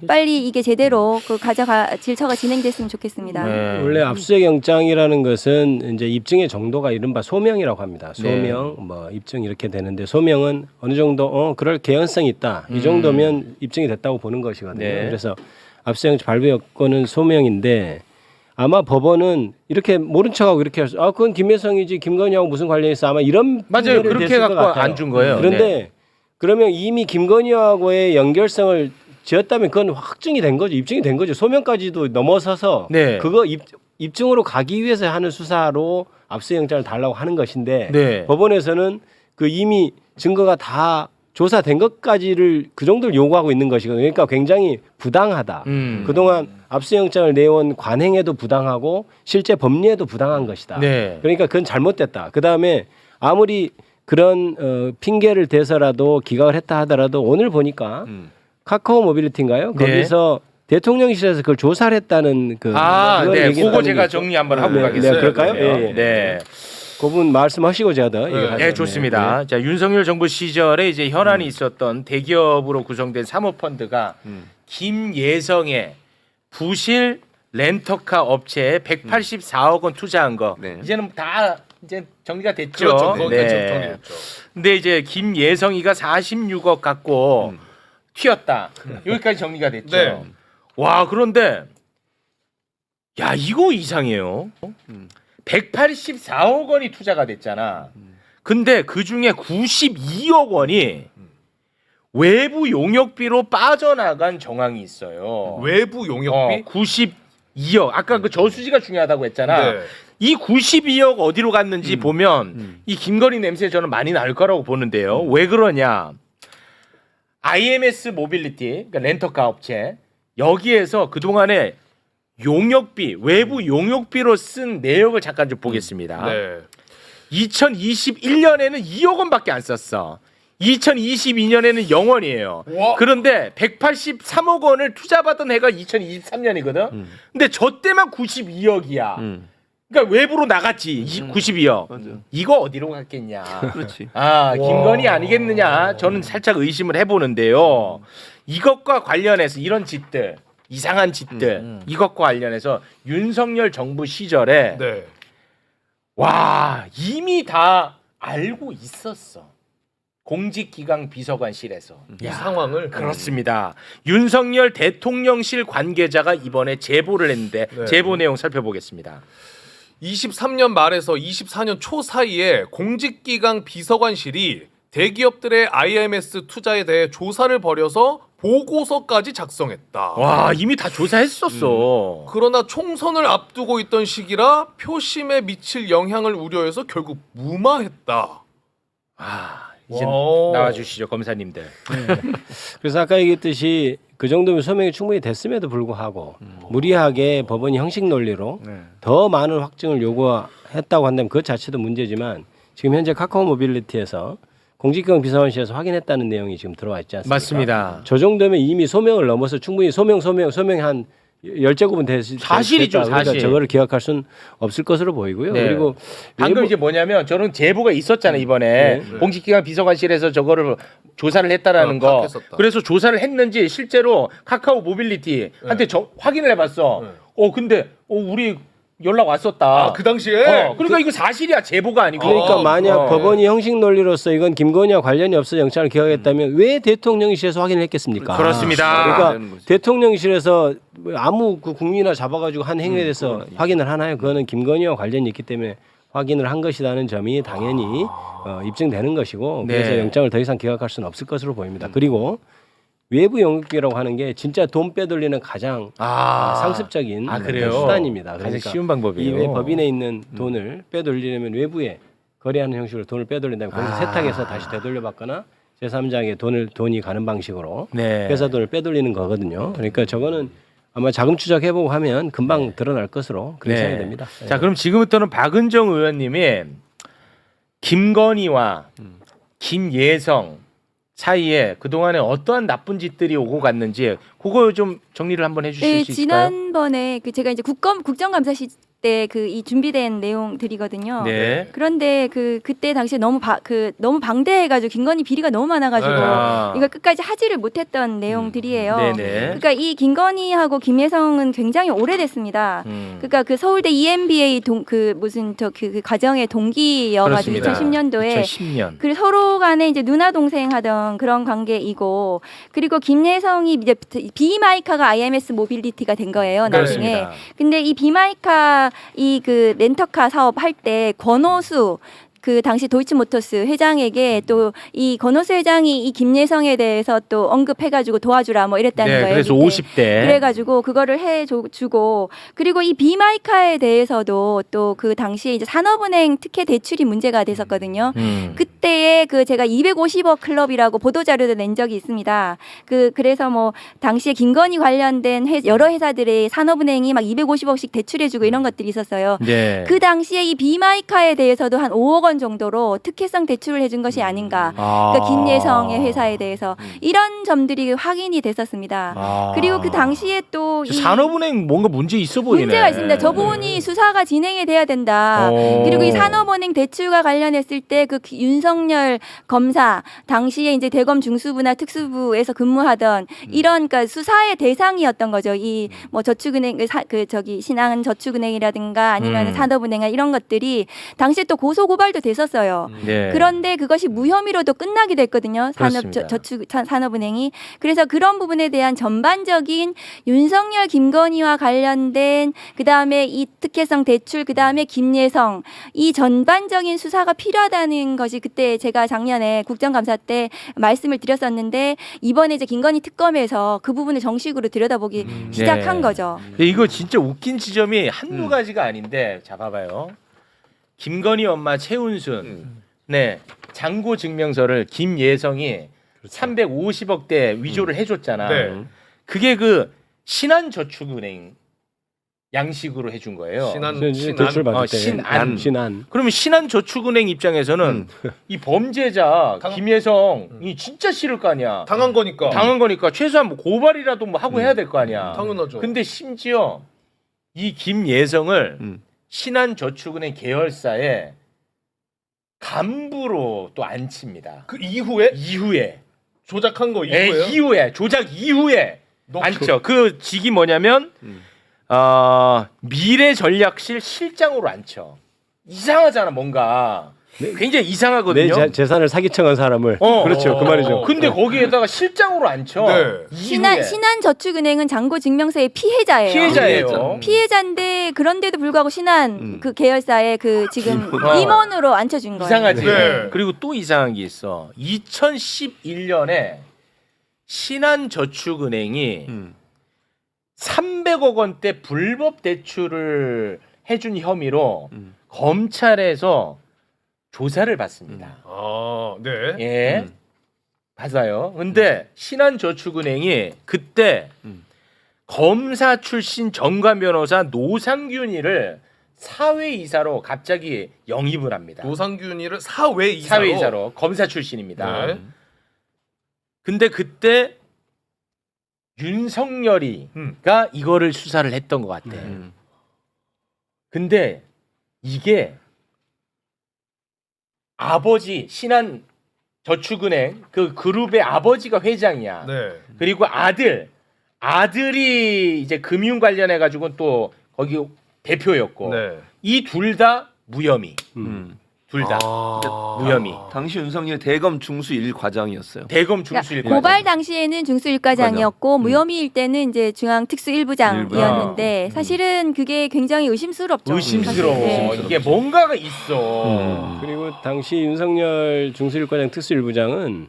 빨리 이게 제대로 그 질처가 진행됐으면 좋겠습니다. 네. 원래 압수수색 영장이라는 것은 이제 입증의 정도가 이른바 소명이라고 합니다. 소명, 뭐 입증 이렇게 되는데 소명은 어느 정도 그럴 개연성이 있다. 이 정도면 입증이 됐다고 보는 것이거든요. 네. 그래서 압수수색 영장 발부 여건은 소명인데 아마 법원은 이렇게 모른 척하고 이렇게 해서 그건 김혜성이지 김건희하고 무슨 관련이 있어 아마 이런 맞아요. 판결이 그렇게 됐을 것 갖고 같아요. 안 준 거예요. 그런데 네. 그러면 이미 김건희하고의 연결성을 지었다면 그건 확증이 된 거죠. 입증이 된 거죠. 소명까지도 넘어서서 네. 그거 입증으로 가기 위해서 하는 수사로 압수영장을 달라고 하는 것인데 네. 법원에서는 그 이미 증거가 다 조사된 것까지를 그 정도를 요구하고 있는 것이거든요. 그러니까 굉장히 부당하다. 그동안 압수영장을 내온 관행에도 부당하고 실제 법리에도 부당한 것이다. 네. 그러니까 그건 잘못됐다. 그다음에 아무리 그런 핑계를 대서라도 기각을 했다 하더라도 오늘 보니까 카카오 모빌리티인가요? 네. 거기서 대통령실에서 그걸 조사를 했다는 그 그걸 네. 얘기했다는 그거 게 제가 있죠. 정리 한번 하고 네, 가겠어요. 네, 그럴까요? 그러면. 예, 예. 네. 그분 말씀하시고 제가 더 얘기하죠. 네, 좋습니다. 자, 윤석열 정부 시절에 이제 현안이 있었던 대기업으로 구성된 사모펀드가 김예성의 부실 렌터카 업체에 184억 원 투자한 거. 네. 이제는 다 이제 정리가 됐죠. 그렇죠. 그건 네. 정리됐죠. 근데 이제 김예성이가 46억 갖고 튀었다. 여기까지 정리가 됐죠. 네. 와, 그런데 야, 이거 이상해요. 184억 원이 투자가 됐잖아. 근데 그 중에 92억 원이 외부 용역비로 빠져나간 정황이 있어요. 외부 용역비? 92억. 아까 그 저수지가 중요하다고 했잖아. 네. 이 92억 어디로 갔는지 보면 이 김건희 냄새 저는 많이 날 거라고 보는데요. 왜 그러냐? IMS 모빌리티, 그러니까 렌터카 업체 여기에서 그동안에 용역비, 외부 용역비로 쓴 내역을 잠깐 좀 보겠습니다. 네. 2021년에는 2억 원밖에 안 썼어. 2022년에는 0원이에요. 와. 그런데 183억 원을 투자받은 해가 2023년이거든. 근데 저 때만 92억이야. 그러니까 외부로 나갔지. 92억. 맞아요. 이거 어디로 갔겠냐. 그렇지. 아, 김건희 아니겠느냐. 저는 살짝 의심을 해보는데요. 이것과 관련해서 이런 짓들, 이상한 짓들, 이것과 관련해서 윤석열 정부 시절에 네. 와, 이미 다 알고 있었어. 공직기강 비서관실에서. 이 상황을 그렇습니다. 윤석열 대통령실 관계자가 이번에 제보를 했는데 네. 제보 내용 살펴보겠습니다. 23년 말에서 24년 초 사이에 공직기강 비서관실이 대기업들의 IMS 투자에 대해 조사를 벌여서 보고서까지 작성했다. 와, 이미 다 조사했었어. 그러나 총선을 앞두고 있던 시기라 표심에 미칠 영향을 우려해서 결국 무마했다. 아, 이제 와. 나와주시죠, 검사님들. 그래서 아까 얘기했듯이 그 정도면 소명이 충분히 됐음에도 불구하고 무리하게 법원이 형식 논리로 더 많은 확증을 요구했다고 한다면 그 자체도 문제지만 지금 현재 카카오 모빌리티에서 공직기강 비서관실에서 확인했다는 내용이 지금 들어와 있지 않습니까? 맞습니다. 저 정도면 이미 소명을 넘어서 충분히 소명이 한 10제곱은 사실이죠, 그러니까 사실. 저거를 기억할 수는 없을 것으로 보이고요. 네. 그리고 방금 외부- 이제 뭐냐면 저는 제보가 있었잖아요, 이번에. 공직기관 비서관실에서 저거를 조사를 했다라는 거. 파악했었다. 그래서 조사를 했는지 실제로 카카오 모빌리티한테 확인을 해봤어. 근데 우리 연락 왔었다. 아, 그 당시에 그러니까 이거 사실이야, 제보가 아니고. 그러니까 만약 어. 법원이 형식 논리로서 이건 김건희와 관련이 없어 영장을 기각했다면 왜 대통령실에서 확인을 했겠습니까? 그렇습니다. 그러니까 되는 거지. 대통령실에서 아무 그 국민이나 잡아가지고 한 행위에 대해서 확인을 하나요? 그거는 김건희와 관련이 있기 때문에 확인을 한 것이라는 점이 당연히 입증되는 것이고 네. 그래서 영장을 더 이상 기각할 수는 없을 것으로 보입니다. 그리고 외부 영업비라고 하는 게 진짜 돈 빼돌리는 가장 상습적인 그래요? 수단입니다. 가장 그러니까 쉬운 방법이에요. 이 법인에 있는 돈을 빼돌리려면 외부에 거래하는 형식으로 돈을 빼돌린다면 거기서 세탁해서 다시 되돌려받거나 제3자에게 돈이 가는 방식으로 네. 회사 돈을 빼돌리는 거거든요. 그러니까 저거는 아마 자금 추적해보고 하면 금방 드러날 것으로 그렇게 생각이 됩니다. 자, 그럼 지금부터는 박은정 의원님이 김건희와 김예성 사이에 그동안에 어떠한 나쁜 짓들이 오고 갔는지 그거 좀 정리를 한번 해주실 네, 수 있을까요? 지난번에 제가 이제 국정감사실 때 이 준비된 내용들이거든요. 네. 그런데 그때 당시에 너무 방대해가지고 김건희 비리가 너무 많아가지고 이걸 끝까지 하지를 못했던 내용들이에요. 네네. 그러니까 이 김건희하고 김혜성은 굉장히 오래됐습니다. 그러니까 그 서울대 EMBA 그 과정의 동기여가지고 그렇습니다. 2010년도에 2010년. 그 서로 간에 이제 누나 동생 하던 그런 관계이고 그리고 김예성이 이제 비마이카가 IMS 모빌리티가 된 거예요 나중에. 그렇습니다. 근데 이 비마이카 이 그 렌터카 사업 할 때 권오수 그 당시 도이치모터스 회장에게 또 이 권오수 회장이 이 김예성에 대해서 또 언급해가지고 도와주라 뭐 이랬다는 네, 거예요. 그래서 그때. 50대. 그래가지고 그거를 해주고 그리고 이 비마이카에 대해서도 또 그 당시에 이제 산업은행 특혜 대출이 문제가 됐었거든요. 그때에 제가 250억 클럽이라고 보도 자료도 낸 적이 있습니다. 그래서 뭐 당시에 김건희 관련된 여러 회사들의 산업은행이 막 250억씩 대출해주고 이런 것들이 있었어요. 네. 그 당시에 이 비마이카에 대해서도 한 5억 원 정도로 특혜성 대출을 해준 것이 아닌가. 그러니까 김예성의 회사에 대해서 이런 점들이 확인이 됐었습니다. 그리고 그 당시에 또 이 산업은행 뭔가 문제 있어 보이네. 문제가 있습니다. 저 부분이 수사가 진행이 돼야 된다. 그리고 이 산업은행 대출과 관련했을 때 그 윤석열 검사 당시에 이제 대검 중수부나 특수부에서 근무하던 이런 그러니까 수사의 대상이었던 거죠. 이 뭐 저축은행 신한 저축은행이라든가 아니면 산업은행 이런 것들이 당시에 또 고소 고발도 됐었어요. 네. 그런데 그것이 무혐의로도 끝나게 됐거든요. 산업은행이. 그래서 그런 부분에 대한 전반적인 윤석열 김건희와 관련된 그다음에 이 특혜성 대출 그다음에 김예성 이 전반적인 수사가 필요하다는 것이 그때 제가 작년에 국정감사 때 말씀을 드렸었는데 이번에 이제 김건희 특검에서 그 부분을 정식으로 들여다보기 시작한 네. 거죠. 근데 이거 진짜 웃긴 지점이 한두 가지가 아닌데 자 봐봐요. 김건희 엄마 최은순 네 잔고 증명서를 김예성이 350억대 위조를 해줬잖아. 네. 그게 그 신한저축은행 양식으로 해준 거예요. 대출 받을 때 신안. 그러면 신한저축은행 입장에서는 이 범죄자 김혜성이 진짜 싫을 거 아니야. 당한 거니까. 당한 거니까 최소한 뭐 고발이라도 뭐 하고 해야 될 거 아니야. 당연하죠. 근데 심지어 이 김예성을 신한저축은행 계열사에 간부로 또 앉힙니다. 그 이후에 조작한 거 이후에요? 이후에 조작 이후에 앉죠. 그 직이 뭐냐면 미래전략실 실장으로 앉혀. 이상하잖아 뭔가. 굉장히 이상하거든요. 내 재산을 사기쳐간 사람을 그렇죠. 그 말이죠. 근데 거기에다가 실장으로 앉혀. 네. 신한저축은행은 잔고 증명서의 피해자예요. 피해자예요. 피해자인데 그런데도 불구하고 신한 그 계열사에 그 지금 임원으로 앉혀준 거예요. 이상하지. 네. 그리고 또 이상한 게 있어. 2011년에 신한저축은행이 300억 원대 불법 대출을 해준 혐의로 검찰에서 조사를 받습니다. 아, 네. 예. 받아요. 근데 신한저축은행이 그때 검사 출신 전관 변호사 노상균이를 사회이사로 갑자기 영입을 합니다. 노상균이를 사회이사로. 사회이사로 검사 출신입니다. 네. 근데 그때 윤석열이가 이거를 수사를 했던 것 같아. 근데 이게 아버지 신한저축은행 그 그룹의 아버지가 회장이야. 네. 그리고 아들이 이제 금융 관련해 가지고 또 거기 대표였고 네. 이 둘 다 무혐의. 둘 다 무혐의. 당시 윤석열 대검 중수 1과장이었어요. 대검 중수 그러니까 고발 당시에는 중수 1과장이었고 무혐의일 때는 이제 중앙 특수 1부장이었는데 사실은 그게 굉장히 의심스럽죠. 의심스러워. 사실. 이게 뭔가가 있어. 그리고 당시 윤석열 중수일과장 특수일부장은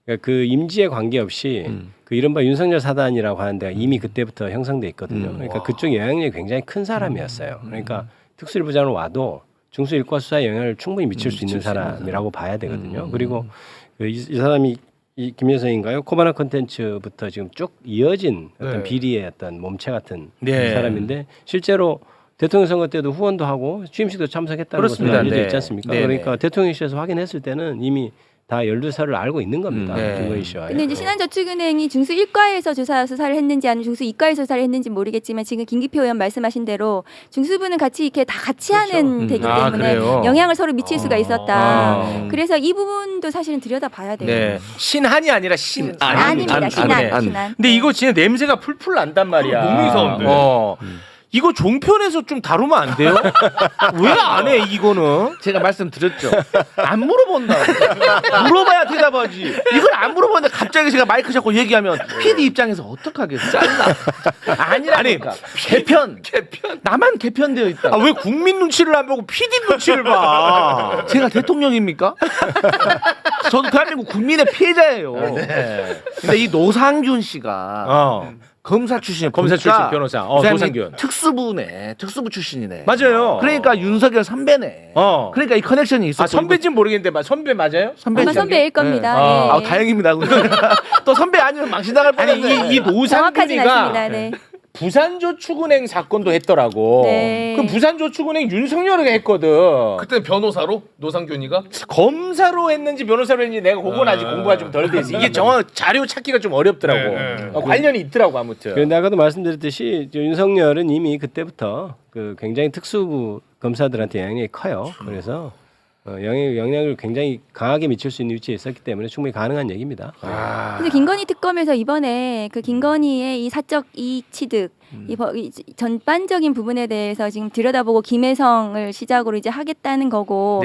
그러니까 그 임지에 관계없이 그 이른바 윤석열 사단이라고 하는 데가 이미 그때부터 형성돼 있거든요. 그러니까 그쪽 영향력이 굉장히 큰 사람이었어요. 그러니까 특수일부장으로 와도 중수일과 수사에 영향을 충분히 미칠 수 있는 사람이라고 봐야 되거든요. 그리고 이 사람이 이 김여성인가요? 코바나 콘텐츠부터 지금 쭉 이어진 어떤 비리의 어떤 몸체 같은 사람인데 실제로 대통령 선거 때도 후원도 하고 취임식도 참석했다는 것으로 알려져 있지 않습니까? 그러니까 대통령실에서 확인했을 때는 이미 다 12살을 알고 있는 겁니다. 김건희 씨와. 근데 이제 신한저축은행이 중수 1과에서 수사를 했는지 아니면 중수 2과에서 수사를 했는지 모르겠지만 지금 김기표 의원 말씀하신 대로 중수부는 같이 이렇게 다 같이 하는 되기 때문에 영향을 서로 미칠 수가 있었다. 그래서 이 부분도 사실은 들여다봐야 돼요. 네. 신한이 아니라 신한입니다. 신한. 근데 이거 진짜 냄새가 풀풀 난단 말이야. 너무 이상한데. 이거 종편에서 좀 다루면 안 돼요? 왜 안 해 이거는? 제가 말씀드렸죠. 안 물어본다. 물어봐야 대답하지. 이걸 안 물어보는데 갑자기 제가 마이크 잡고 얘기하면 PD 입장에서 어떡하겠어? 짠나. 아니라니까. 개편. 나만 개편되어 있다. 왜 국민 눈치를 안 보고 PD 눈치를 봐? 제가 대통령입니까? 저도 대한민국 국민의 피해자예요. 근데 이 노상균 씨가 검사 출신 변호사 노상균 특수부 출신이네. 맞아요. 그러니까 윤석열 선배네. 그러니까 이 커넥션이 있어. 선배인지는 모르겠는데 선배 맞아요? 아마 선배일 겁니다. 다행입니다. 또 선배 아니면 망신당할 뻔했네. 아니 이 노상균이가 부산저축은행 사건도 했더라고. 그 부산저축은행 윤석열이가 했거든. 그때는 변호사로 노상균이가 검사로 했는지 변호사로 했는지 내가 그건 아직 공부가 좀 덜 돼 있어. 이게 정확 자료 찾기가 좀 어렵더라고. 관련이 있더라고 아무튼. 그런데 아까도 말씀드렸듯이 윤석열은 이미 그때부터 그 굉장히 특수부 검사들한테 영향력이 커요. 그래서 영향을 굉장히 강하게 미칠 수 있는 위치에 있었기 때문에 충분히 가능한 얘기입니다. 근데 김건희 특검에서 이번에 그 김건희의 이 사적 이익 취득 이 전반적인 부분에 대해서 지금 들여다보고 김혜성을 시작으로 이제 하겠다는 거고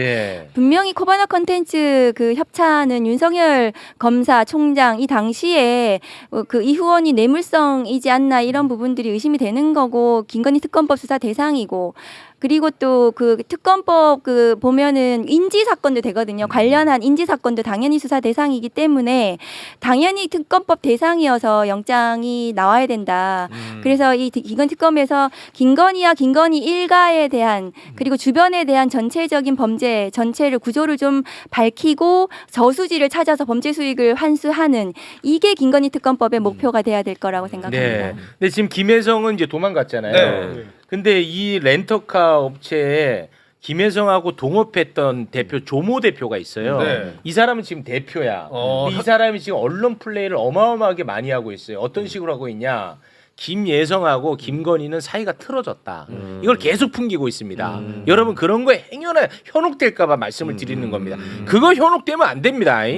분명히 코바나 콘텐츠 그 협찬은 윤석열 검사 총장 이 당시에 그 이후원이 뇌물성이지 않나 이런 부분들이 의심이 되는 거고 김건희 특검법 수사 대상이고 그리고 또 그 특검법 그 보면은 인지 사건도 되거든요. 관련한 인지 사건도 당연히 수사 대상이기 때문에 당연히 특검법 대상이어서 영장이 나와야 된다. 그래서 이 김건희 특검에서 김건희와 김건희 일가에 대한 그리고 주변에 대한 전체적인 범죄 전체를 구조를 좀 밝히고 저수지를 찾아서 범죄 수익을 환수하는 이게 김건희 특검법의 목표가 돼야 될 거라고 생각합니다. 근데 지금 김혜성은 이제 도망갔잖아요. 근데 이 렌터카 업체에 김혜성하고 동업했던 대표 조모 대표가 있어요. 네. 이 사람은 지금 대표야. 근데 이 사람이 지금 언론 플레이를 어마어마하게 많이 하고 있어요. 어떤 식으로 하고 있냐? 김예성하고 김건희는 사이가 틀어졌다. 이걸 계속 풍기고 있습니다. 여러분 그런 거에 행여나 현혹될까봐 말씀을 드리는 겁니다. 그거 현혹되면 안 됩니다.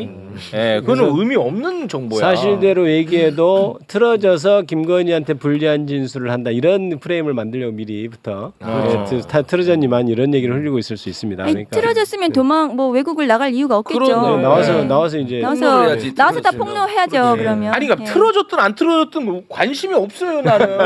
예, 그거는 의미 없는 정보야. 사실대로 얘기해도 틀어져서 김건희한테 불리한 진술을 한다 이런 프레임을 만들려고 미리부터 다 틀어졌지만 이런 얘기를 흘리고 있을 수 있습니다. 아니, 그러니까 틀어졌으면 도망 뭐 외국을 나갈 이유가 없겠죠. 그러네. 나와서 이제 폭로해야지, 나와서 다 틀어지면. 폭로해야죠. 그러면. 아니 그러니까 예. 틀어졌든 안 틀어졌든 뭐 관심이 없어요 나는.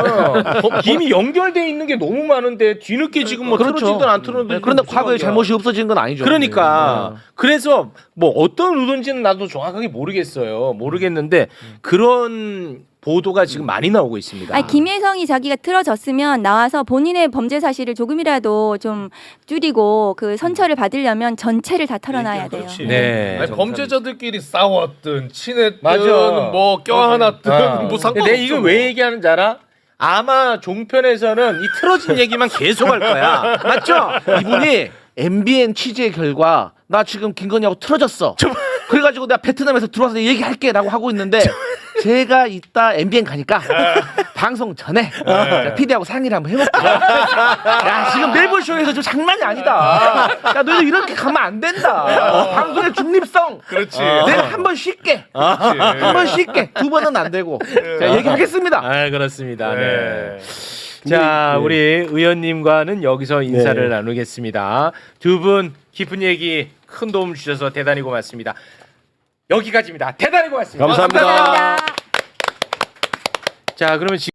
이미 연결돼 있는 게 너무 많은데 뒤늦게 지금 뭐 그렇죠. 틀어지든 안 틀어지든 그런데 무슨 과거에 관계야. 잘못이 없어진 건 아니죠. 그러니까 그래서 뭐 어떤 의도인지는 나도 정확하게 모르겠는데 그런 보도가 지금 많이 나오고 있습니다. 아니, 김혜성이 자기가 틀어졌으면 나와서 본인의 범죄 사실을 조금이라도 좀 줄이고 그 선처를 받으려면 전체를 다 털어놔야 돼요. 그렇지. 네. 아니, 범죄자들끼리 싸웠든 친했든 맞아. 뭐 껴안았든 뭐 근데 상관없죠. 내가 이거 왜 얘기하는지 알아? 아마 종편에서는 이 틀어진 얘기만 계속할 거야. 맞죠? 이분이 MBN 취재 결과 나 지금 김건희하고 틀어졌어. 그래가지고 내가 베트남에서 들어와서 얘기할게라고 하고 있는데 제가 이따 MBN 가니까 방송 전에 PD하고 상의를 한번 해볼게. 야 지금 매불쇼에서 좀 장난이 아니다. 야 너희들 이렇게 가면 안 된다. 방송의 중립성. 그렇지. 내가 한 번 쉴게. 한 번 쉴게. 두 번은 안 되고. 자 얘기하겠습니다. 아 그렇습니다. 네. 네. 자, 네. 우리 의원님과는 여기서 인사를 나누겠습니다. 두 분 깊은 얘기 큰 도움 주셔서 대단히 고맙습니다. 여기까지입니다. 대단히 고맙습니다. 감사합니다. 감사합니다. 자, 그러면 지금